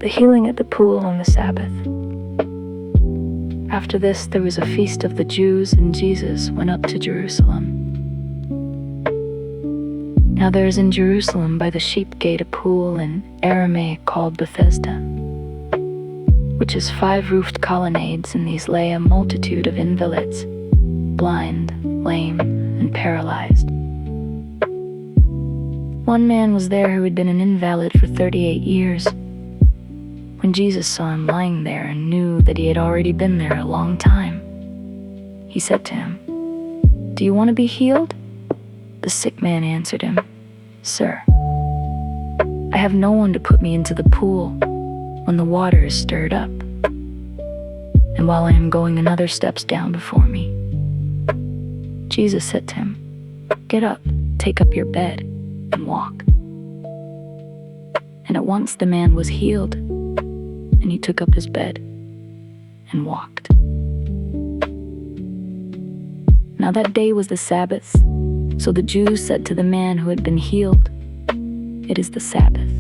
the healing at the pool on the Sabbath. After this, there was a feast of the Jews, and Jesus went up to Jerusalem. Now there is in Jerusalem by the sheep gate a pool in Aramaic called Bethesda, which is 5 roofed colonnades. In these lay a multitude of invalids, blind, lame, and paralyzed. One man was there who had been an invalid for 38 years. When Jesus saw him lying there and knew that he had already been there a long time, he said to him, "Do you want to be healed?" The sick man answered him, "Sir, I have no one to put me into the pool when the water is stirred up, and while I am going another steps down before me." Jesus said to him, "Get up, take up your bed, and walk." And at once the man was healed, and he took up his bed and walked. Now that day was the Sabbath, so the Jews said to the man who had been healed, "It is the Sabbath,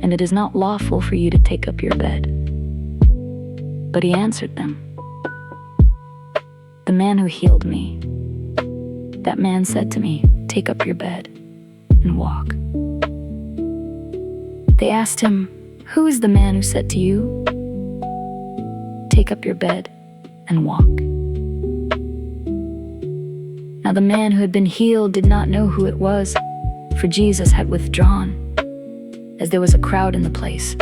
and it is not lawful for you to take up your bed." But he answered them, "The man who healed me, that man said to me, 'Take up your bed and walk.'" They asked him, "Who is the man who said to you, 'Take up your bed and walk'?" Now the man who had been healed did not know who it was, for Jesus had withdrawn, as there was a crowd in the place.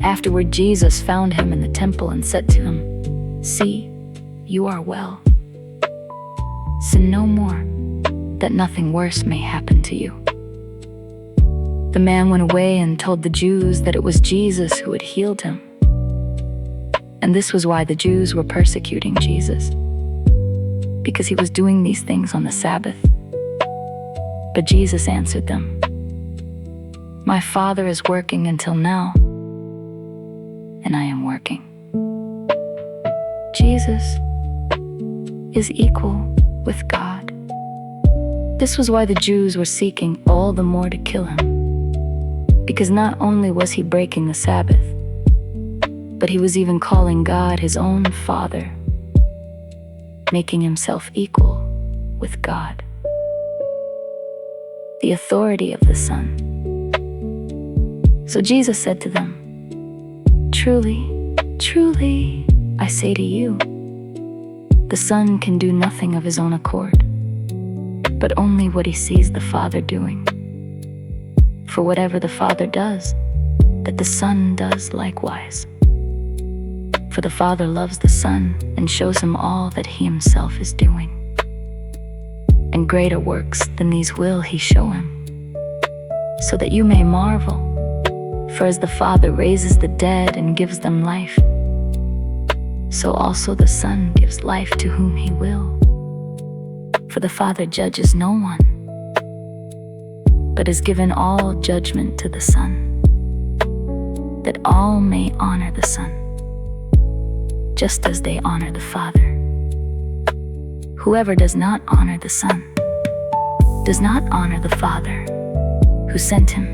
Afterward Jesus found him in the temple and said to him, "See, you are well. Sin no more, that nothing worse may happen to you." The man went away and told the Jews that it was Jesus who had healed him. And this was why the Jews were persecuting Jesus, because he was doing these things on the Sabbath. But Jesus answered them, "My Father is working until now, and I am working." Jesus is equal with God. This was why the Jews were seeking all the more to kill him, because not only was he breaking the Sabbath, but he was even calling God his own Father, making himself equal with God. The authority of the Son. So Jesus said to them, "Truly, truly, I say to you, the Son can do nothing of his own accord, but only what he sees the Father doing. For whatever the Father does, that the Son does likewise. For the Father loves the Son and shows him all that he himself is doing. And greater works than these will he show him, so that you may marvel. For as the Father raises the dead and gives them life, so also the Son gives life to whom he will. For the Father judges no one, but has given all judgment to the Son, that all may honor the Son, just as they honor the Father. Whoever does not honor the Son does not honor the Father who sent him.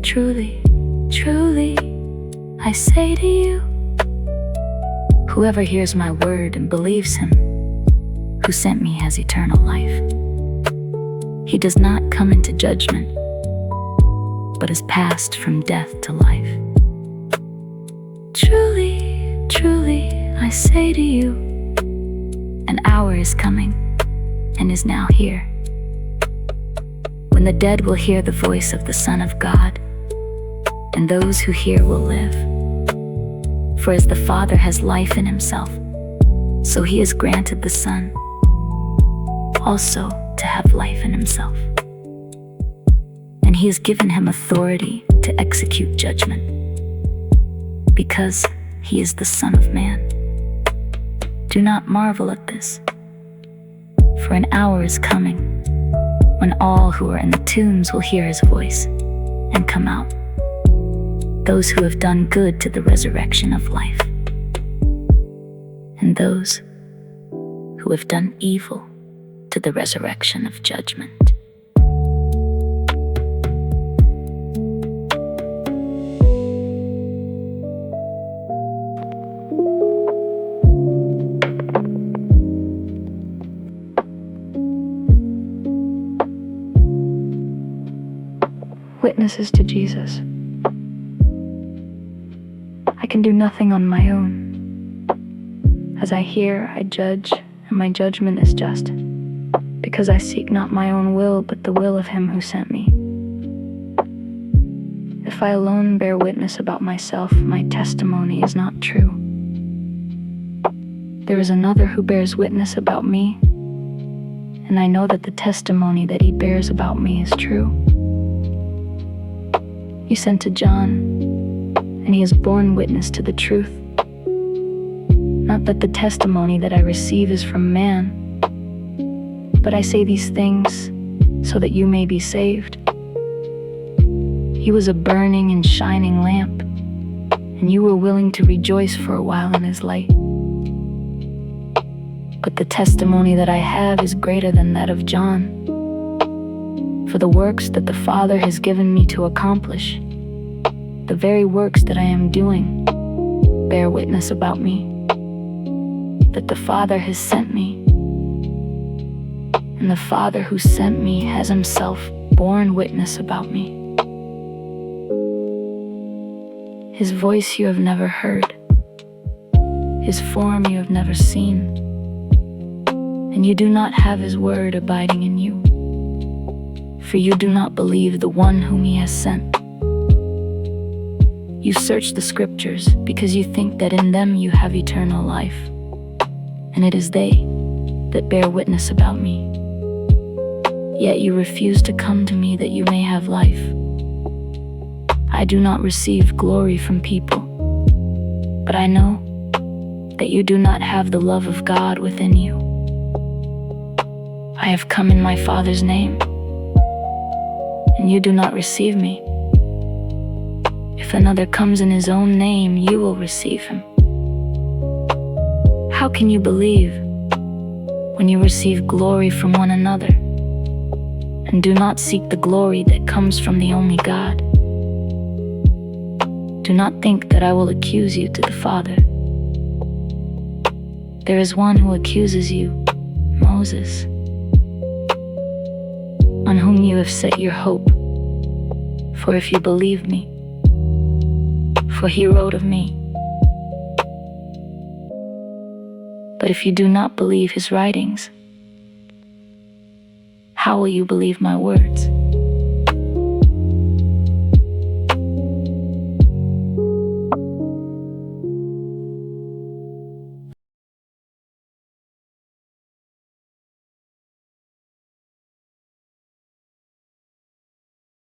Truly, truly, I say to you, whoever hears my word and believes him who sent me has eternal life. He does not come into judgment, but is passed from death to life. Truly, truly, I say to you, an hour is coming and is now here, when the dead will hear the voice of the Son of God, and those who hear will live. For as the Father has life in himself, so he has granted the Son also to have life in himself. And he has given him authority to execute judgment, because he is the Son of Man. Do not marvel at this, for an hour is coming when all who are in the tombs will hear his voice and come out, those who have done good to the resurrection of life, and those who have done evil to the resurrection of judgment. witnesses to Jesus. I can do nothing on my own. As I hear, I judge, and my judgment is just, because I seek not my own will, but the will of him who sent me. If I alone bear witness about myself, my testimony is not true. There is another who bears witness about me, and I know that the testimony that he bears about me is true. You sent to John, and he has borne witness to the truth. Not that the testimony that I receive is from man, but I say these things so that you may be saved. He was a burning and shining lamp, and you were willing to rejoice for a while in his light. But the testimony that I have is greater than that of John. For the works that the Father has given me to accomplish, the very works that I am doing, bear witness about me, that the Father has sent me. And the Father who sent me has himself borne witness about me. His voice you have never heard, his form you have never seen, and you do not have his word abiding in you, for you do not believe the one whom he has sent. You search the scriptures because you think that in them you have eternal life, and it is they that bear witness about me. Yet you refuse to come to me that you may have life. I do not receive glory from people, but I know that you do not have the love of God within you. I have come in my Father's name, and you do not receive me. If another comes in his own name, you will receive him. How can you believe when you receive glory from one another, and do not seek the glory that comes from the only God? Do not think that I will accuse you to the Father. There is one who accuses you, Moses, on whom you have set your hope. For if you believe me, for he wrote of me. But if you do not believe his writings, how will you believe my words?